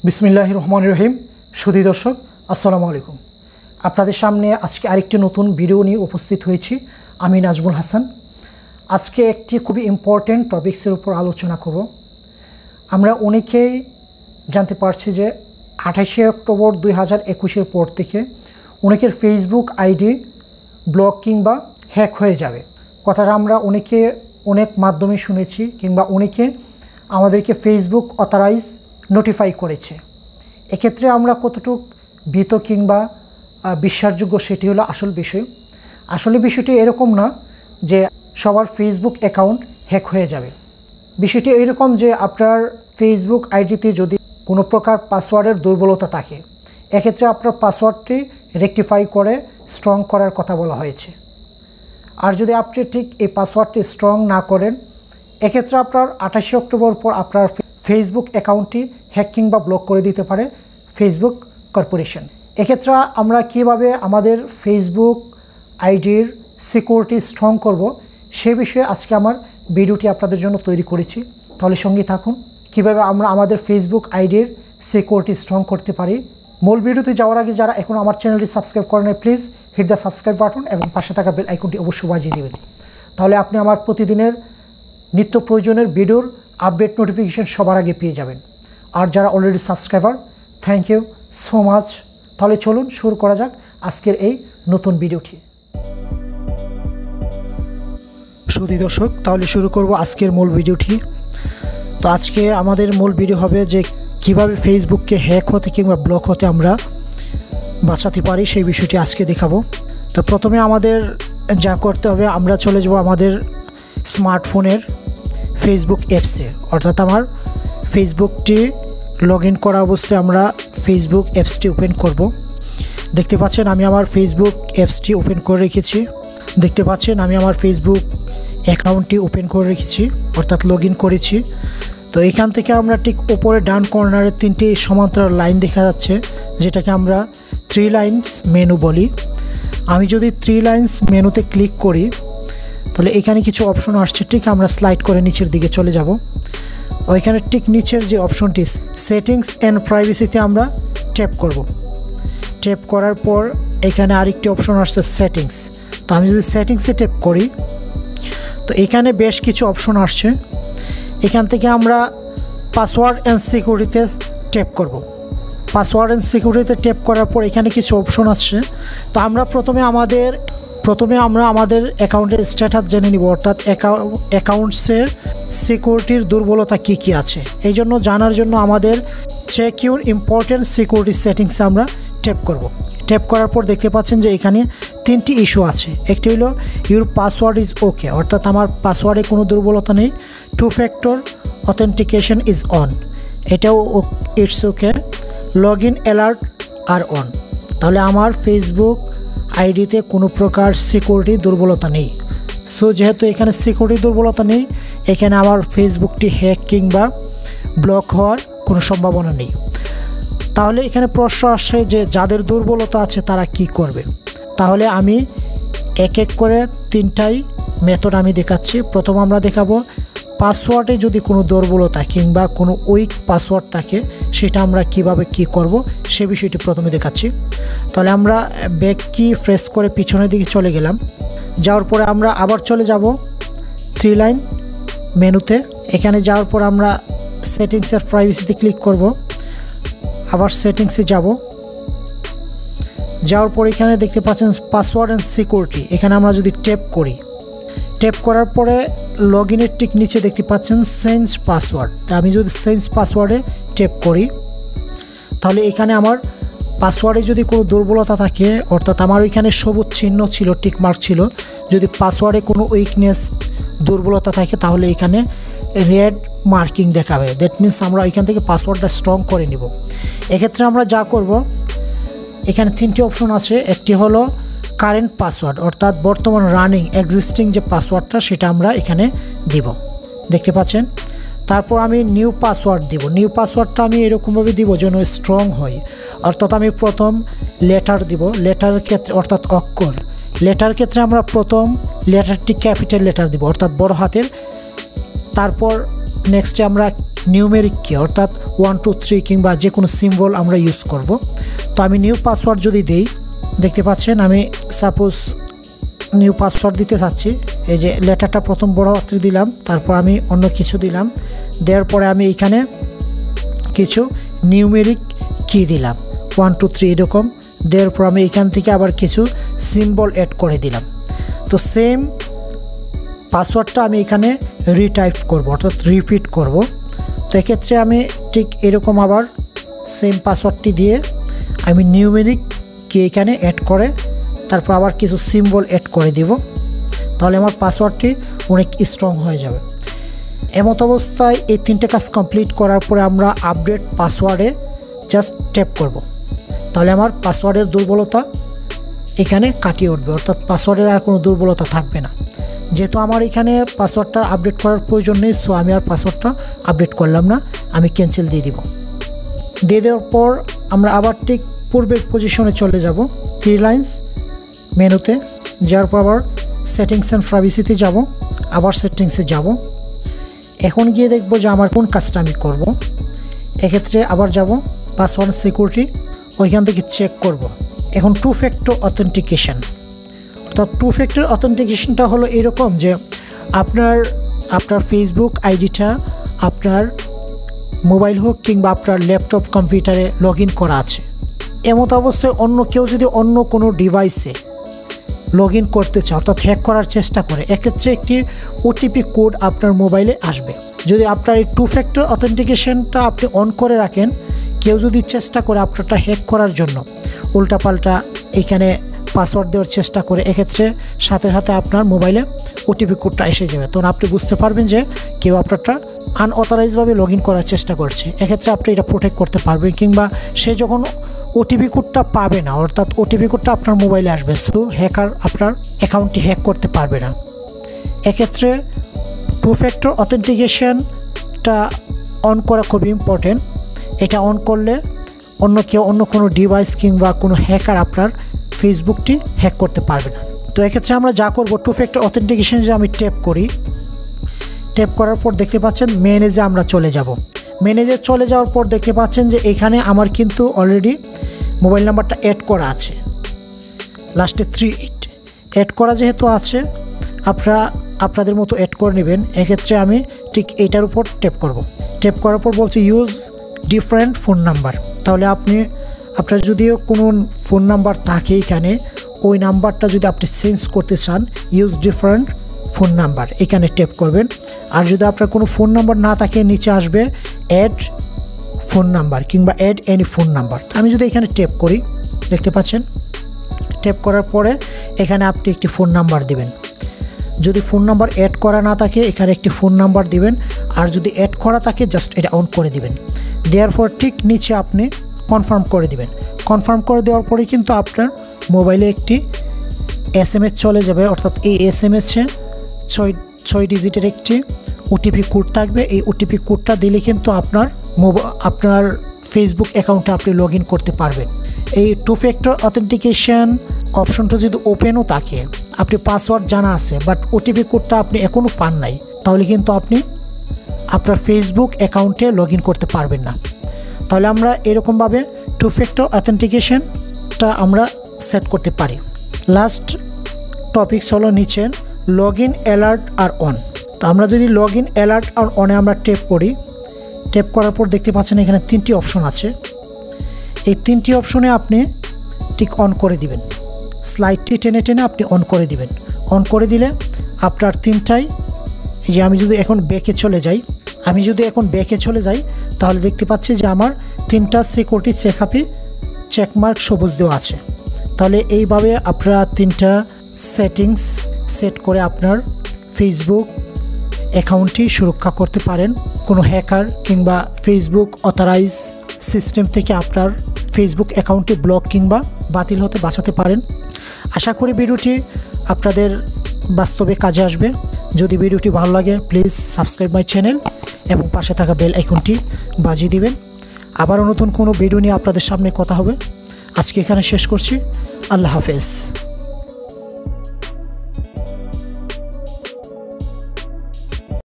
বিসমিল্লাহির রহমানির রহিম। সুধী দর্শক, আসসালামু আলাইকুম। আপনাদের সামনে আজকে আরেকটি নতুন ভিডিও নিয়ে উপস্থিত হয়েছি। আমি নাজমুল হাসান। আজকে একটি খুবই ইম্পর্টেন্ট টপিক্সের উপর আলোচনা করব। আমরা অনেকেই জানতে পারছি যে 28শে অক্টোবর 2021-এর পর থেকে অনেকের ফেসবুক আইডি ব্লক কিংবা হ্যাক হয়ে যাবে। কথাটা আমরা অনেক মাধ্যমে শুনেছি, কিংবা অনেকে আমাদেরকে ফেসবুক অথরাইজ নোটিফাই করেছে। এক্ষেত্রে আমরা কতটুকু ভীত কিংবা বিশ্বাসযোগ্য সেটি হলো আসল বিষয়। আসলে বিষয়টি এরকম না যে সবার ফেসবুক অ্যাকাউন্ট হ্যাক হয়ে যাবে। বিষয়টি এরকম যে আপনার ফেসবুক আইডিতে যদি কোনো প্রকার পাসওয়ার্ডের দুর্বলতা থাকে, এক্ষেত্রে আপনার পাসওয়ার্ডটি রেকটিফাই করে স্ট্রং করার কথা বলা হয়েছে। আর যদি আপনি ঠিক এই পাসওয়ার্ডটি স্ট্রং না করেন, এক্ষেত্রে আপনার 28শে অক্টোবর পর আপনার ফেসবুক অ্যাকাউন্টটি হ্যাক কিংবা ব্লক করে দিতে পারে ফেসবুক কর্পোরেশন। এক্ষেত্রে আমরা কিভাবে আমাদের ফেসবুক আইডির সিকিউরিটি স্ট্রং করব, সে বিষয়ে আজকে আমার ভিডিওটি আপনাদের জন্য তৈরি করেছি। তাহলে সঙ্গে থাকুন, কিভাবে আমরা আমাদের ফেসবুক আইডির সিকিউরিটি স্ট্রং করতে পারি। মূল ভিডিওতে যাওয়ার আগে যারা এখন আমার চ্যানেলটি সাবস্ক্রাইব করেন, please hit the subscribe button এবং পাশে থাকা বেল আইকনটি অবশ্যই বাজিয়ে দেবেন। তাহলে আপনি আমার প্রতিদিনের নিত্য প্রয়োজনের ভিডিওর আপডেট নোটিফিকেশন সবার আগে পেয়ে যাবেন। আর যারা already subscriber, thank you so much. তাহলে চলুন শুরু করা যাক আজকের এই নতুন ভিডিওটি। সুধী দর্শক, তাহলে শুরু করব আজকের মূল ভিডিওটি। তো আজকে আমাদের মূল ভিডিও হবে যে কিভাবে ফেসবুককে হ্যাক হতে কিংবা ব্লক হতে আমরা বাঁচাতে পারি, সেই বিষয়টি আজকে দেখাবো। তো প্রথমে আমাদের যা করতে হবে, আমরা চলে যাব আমাদের স্মার্টফোনের ফেসবুক অ্যাপসে। অর্থাৎ আমার ফেসবুকটি লগ ইন করা অবস্থায় আমরা ফেসবুক অ্যাপসটি ওপেন করব। দেখতে পাচ্ছেন আমি আমার ফেসবুক অ্যাপসটি ওপেন করে রেখেছি। দেখতে পাচ্ছেন আমি আমার ফেসবুক অ্যাকাউন্টটি ওপেন করে রেখেছি, অর্থাৎ লগ ইন করেছি। তো এখান থেকে আমরা ঠিক উপরে ডান কর্নারে 3টি সমান্তরাল লাইন দেখা যাচ্ছে, যেটাকে আমরা 3 লাইনস মেনু বলি। আমি যদি 3 লাইনস মেনুতে ক্লিক করি, তাহলে এখানে কিছু অপশন আসছে। ঠিক আমরা স্লাইড করে নিচের দিকে চলে যাব। ওইখানে ঠিক নিচের যে অপশনটি সেটিংস অ্যান্ড প্রাইভেসিতে আমরা ট্যাপ করব। ট্যাপ করার পর এখানে আরেকটি অপশন আসছে সেটিংস। তো আমি যদি সেটিংসে ট্যাপ করি, তো এখানে বেশ কিছু অপশন আসছে। এখান থেকে আমরা পাসওয়ার্ড অ্যান্ড সিকিউরিটিতে ট্যাপ করব। পাসওয়ার্ড অ্যান্ড সিকিউরিটিতে ট্যাপ করার পর এখানে কিছু অপশন আসছে। তো আমরা প্রথমে আমাদের অ্যাকাউন্টের স্ট্যাটাস জেনে নিব, অর্থাৎ অ্যাকাউন্টসের সিকিউরিটির দুর্বলতা কী কী আছে। এই জন্য জানার জন্য আমাদের চেক ইউর ইম্পর্টেন্ট সিকিউরিটি সেটিংসে আমরা ট্যাপ করব। ট্যাপ করার পর দেখতে পাচ্ছেন যে এখানে 3টি ইস্যু আছে। একটি হলো ইউর পাসওয়ার্ড ইজ ওকে, অর্থাৎ আমার পাসওয়ার্ডে কোনো দুর্বলতা নেই। 2 ফ্যাক্টর অথেন্টিকেশন ইজ অন, এটাও it's okay. Log in alert are on, তাহলে আমার ফেসবুক আইডিতে কোনো প্রকার সিকিউরিটি দুর্বলতা নেই। সো যেহেতু এখানে সিকিউরিটি দুর্বলতা নেই, এখানে আমার ফেসবুকটি হ্যাক কিংবা ব্লক হওয়ার কোনো সম্ভাবনা নেই। তাহলে এখানে প্রশ্ন আসছে যে যাদের দুর্বলতা আছে তারা কি করবে। তাহলে আমি এক এক করে 3টাই মেথড আমি দেখাচ্ছি। প্রথম আমরা দেখাবো পাসওয়ার্ডে যদি কোনো দুর্বলতা কিংবা কোনো উইক পাসওয়ার্ড থাকে, সেটা আমরা কিভাবে কি করব সে বিষয়টি প্রথমে দেখাচ্ছি। তাহলে আমরা ব্যাক কি প্রেস করে পিছনের দিকে চলে গেলাম। যাওয়ার পরে আমরা আবার চলে যাব 3 লাইন মেনুতে। এখানে যাওয়ার পর আমরা সেটিংসের প্রাইভেসিতে ক্লিক করব। আবার সেটিংসে যাব। যাওয়ার পর এখানে দেখতে পাচ্ছেন পাসওয়ার্ড অ্যান্ড সিকিউরিটি, এখানে আমরা যদি ট্যাপ করি, ট্যাপ করার পরে লগ ইনের ঠিক নিচে দেখতে পাচ্ছেন চেঞ্জ পাসওয়ার্ড। তা আমি যদি চেঞ্জ পাসওয়ার্ডে ট্যাপ করি, তাহলে এখানে আমার পাসওয়ার্ডে যদি কোনো দুর্বলতা থাকে, অর্থাৎ আমার ওইখানে সবুজ চিহ্ন ছিল, টিক মার্ক ছিল। যদি পাসওয়ার্ডে কোনো উইকনেস দুর্বলতা থাকে, তাহলে এখানে রেড মার্কিং দেখাবে। দ্যাট মিনস আমরা এখান থেকে পাসওয়ার্ডটা স্ট্রং করে নিব। এক্ষেত্রে আমরা যা করব, এখানে 3টি অপশন আছে। একটি হলো কারেন্ট পাসওয়ার্ড, অর্থাৎ বর্তমান রানিং এক্সিস্টিং যে পাসওয়ার্ডটা সেটা আমরা এখানে দিব, দেখতে পাচ্ছেন। তারপর আমি নিউ পাসওয়ার্ড দিব। নিউ পাসওয়ার্ডটা আমি এরকমভাবে দিব যেন স্ট্রং হয়, অর্থাৎ আমি প্রথম লেটার দিব। লেটারের ক্ষেত্রে অর্থাৎ অক্ষর, লেটার ক্ষেত্রে আমরা প্রথম লেটারটি ক্যাপিটাল লেটার দিব, অর্থাৎ বড় হাতের। তারপর নেক্সটে আমরা নিউমেরিক কি অর্থাৎ 1 2 3 কিংবা যে কোনো সিম্বল আমরা ইউজ করব। তো আমি নিউ পাসওয়ার্ড যদি দেই, দেখতে পাচ্ছেন আমি সাপোজ নিউ পাসওয়ার্ড দিতে চাচ্ছি। এই যে লেটারটা প্রথম বড় অক্ষরে দিলাম, তারপর আমি অন্য কিছু দিলাম, দেওয়ার পরে আমি এখানে কিছু নিউমেরিক কি দিলাম 1 2 3 এরকম, দেওয়ার পর আমি এখান থেকে আবার কিছু সিম্বল অ্যাড করে দিলাম। তো সেম পাসওয়ার্ডটা আমি এখানে রিটাইপ করব অর্থাৎ রিপিট করব। তো এক্ষেত্রে আমি ঠিক এরকম আবার সেম পাসওয়ার্ডটি দিয়ে আমি নিউমেরিক কি এখানে অ্যাড করে তারপর আবার কিছু সিম্বল অ্যাড করে দিব, তাহলে আমার পাসওয়ার্ডটি অনেক স্ট্রং হয়ে যাবে। এমত অবস্থায় এই 3টে কাজ কমপ্লিট করার পরে আমরা আপডেট পাসওয়ার্ডে জাস্ট ট্যাপ করব, তাহলে আমার পাসওয়ার্ডের দুর্বলতা এখানে কাটিয়ে উঠবে, অর্থাৎ পাসওয়ার্ডের আর কোনো দুর্বলতা থাকবে না। যেহেতু আমার এখানে পাসওয়ার্ডটা আপডেট করার প্রয়োজন নেই, সো আমি আর পাসওয়ার্ডটা আপডেট করলাম না, আমি ক্যান্সেল দিয়ে দিব। দিয়ে দেওয়ার পর আমরা আবার ঠিক পূর্বের পজিশনে চলে যাব, 3 লাইনস মেনুতে যাওয়ার পর আবার সেটিংস অ্যান্ড প্রাইভেসিতে যাব, আবার সেটিংসে যাব। এখন গিয়ে দেখব যে আমার কোন কাজটা আমি করব। এক্ষেত্রে আবার যাব পাসওয়ার্ড সিকিউরিটি, ওইখান থেকে চেক করব। এখন 2 ফ্যাক্টর অথেন্টিকেশন, অর্থাৎ 2 ফ্যাক্টর অথেন্টিকেশনটা হলো এরকম যে আপনার ফেসবুক আইডিটা আপনার মোবাইল হোক কিংবা আপনার ল্যাপটপ কম্পিউটারে লগ ইন করা আছে, এমত অবস্থায় অন্য কেউ যদি অন্য কোনো ডিভাইসে লগ ইন করতে চায় অর্থাৎ হ্যাক করার চেষ্টা করে, এক্ষেত্রে একটি ওটিপি কোড আপনার মোবাইলে আসবে। যদি আপনার এই 2 ফ্যাক্টর অথেন্টিকেশনটা আপনি অন করে রাখেন, কেউ যদি চেষ্টা করে আপনারটা হ্যাক করার জন্য উল্টাপাল্টা এখানে পাসওয়ার্ড দেওয়ার চেষ্টা করে, এক্ষেত্রে সাথে সাথে আপনার মোবাইলে ওটিপি কোডটা এসে যাবে, তখন আপনি বুঝতে পারবেন যে কেউ আপনারটা আনঅথরাইজভাবে লগ ইন করার চেষ্টা করছে। এক্ষেত্রে আপনি এটা প্রোটেক্ট করতে পারবেন, কিংবা সে যখন ওটিপি কোডটা পাবে না, অর্থাৎ ওটিপি কোডটা আপনার মোবাইলে আসবে, সো হ্যাকার আপনার অ্যাকাউন্টটি হ্যাক করতে পারবে না। এক্ষেত্রে 2 ফ্যাক্টর অথেন্টিকেশনটা অন করা খুবই ইম্পর্টেন্ট। এটা অন করলে অন্য কোনো ডিভাইস কিংবা কোনো হ্যাকার আপনার ফেসবুকটি হ্যাক করতে পারবে না। তো এক্ষেত্রে আমরা যা করব, 2 ফ্যাক্টর অথেন্টিকেশন যে আমি ট্যাপ করি, ট্যাপ করার পর দেখতে পাচ্ছেন মেনেজে আমরা চলে যাব। মেনেজে চলে যাওয়ার পর দেখতে পাচ্ছেন যে এখানে আমার কিন্তু অলরেডি মোবাইল নাম্বারটা অ্যাড করা আছে, লাস্টে 38 অ্যাড করা যেহেতু আছে, আপনাদের মতো অ্যাড করে নেবেন। এক্ষেত্রে আমি ঠিক এইটার উপর ট্যাপ করব। ট্যাপ করার পর বলছি ইউজ ডিফারেন্ট ফোন নাম্বার, তাহলে আপনার যদিও কোনো ফোন নাম্বার থাকে এখানে, ওই নাম্বারটা যদি আপনি চেঞ্জ করতে চান, ইউজ ডিফারেন্ট ফোন নাম্বার এখানে ট্যাপ করবেন। আর যদি আপনার কোনো ফোন নাম্বার না থাকে, নিচে আসবে অ্যাড ফোন নাম্বার কিংবা অ্যাড এনি ফোন নাম্বার। আমি যদি এখানে ট্যাপ করি, দেখতে পাচ্ছেন ট্যাপ করার পরে এখানে আপনি একটি ফোন নাম্বার দিবেন। যদি ফোন নাম্বার অ্যাড করা না থাকে, এখানে একটি ফোন নাম্বার দিবেন, আর যদি অ্যাড করা থাকে জাস্ট এটা অন করে দিবেন। দেওয়ার পর ঠিক নিচে আপনি কনফার্ম করে দিবেন। কনফার্ম করে দেওয়ার পরে কিন্তু আপনার মোবাইলে একটি SMS চলে যাবে, অর্থাৎ এই SMS-এ 6 ডিজিটের একটি ওটিপি কোড থাকবে। এই ওটিপি কোডটা দিলে কিন্তু আপনার ফেসবুক অ্যাকাউন্টে আপনি লগ ইন করতে পারবেন। এই 2 ফ্যাক্টর অথেন্টিকেশন অপশনটা যদি ওপেনও থাকে, আপনি পাসওয়ার্ড জানা আছে বাট ওটিপি কোডটা আপনি এখনও পান নাই, তাহলে কিন্তু আপনি আপনার ফেসবুক অ্যাকাউন্টে লগ ইন করতে পারবেন না। তাহলে আমরা এরকমভাবে 2 ফ্যাক্টর অথেন্টিকেশনটা আমরা সেট করতে পারি। লাস্ট টপিকস হলো নিচের log in alert are on. তো আমরা যদি লগ ইন অ্যালার্ট আর অনে আমরা ট্যাপ করি, ট্যাপ করার পর দেখতে পাচ্ছেন এখানে 3টি অপশন আছে। এই 3টি অপশনে আপনি ঠিক অন করে দিবেন, স্লাইডটি টেনে টেনে আপনি অন করে দিবেন। অন করে দিলে আপনার 3টাই, এই যে আমি যদি এখন ব্যাকে চলে যাই, তাহলে দেখতে পাচ্ছি যে আমার 3টা সিকিউরিটি চেকমার্ক সবুজ দেওয়া আছে। তাহলে এইভাবে আপনারা 3টা সেটিংস সেট করে আপনার ফেসবুক অ্যাকাউন্টটি সুরক্ষা করতে পারেন। কোনো হ্যাকার কিংবা ফেসবুক অথরাইজ সিস্টেম থেকে আপনার ফেসবুক অ্যাকাউন্টটি ব্লক কিংবা বাতিল হতে বাঁচাতে পারেন। আশা করি ভিডিওটি আপনাদের বাস্তবে কাজে আসবে। যদি ভিডিওটি ভালো লাগে প্লিজ সাবস্ক্রাইব মাই চ্যানেল এবং পাশে থাকা বেল আইকনটি বাজিয়ে দিবেন। আবারও নতুন কোনো ভিডিও নিয়ে আপনাদের সামনে কথা হবে। আজকে এখানে শেষ করছি। আল্লাহ হাফেজ।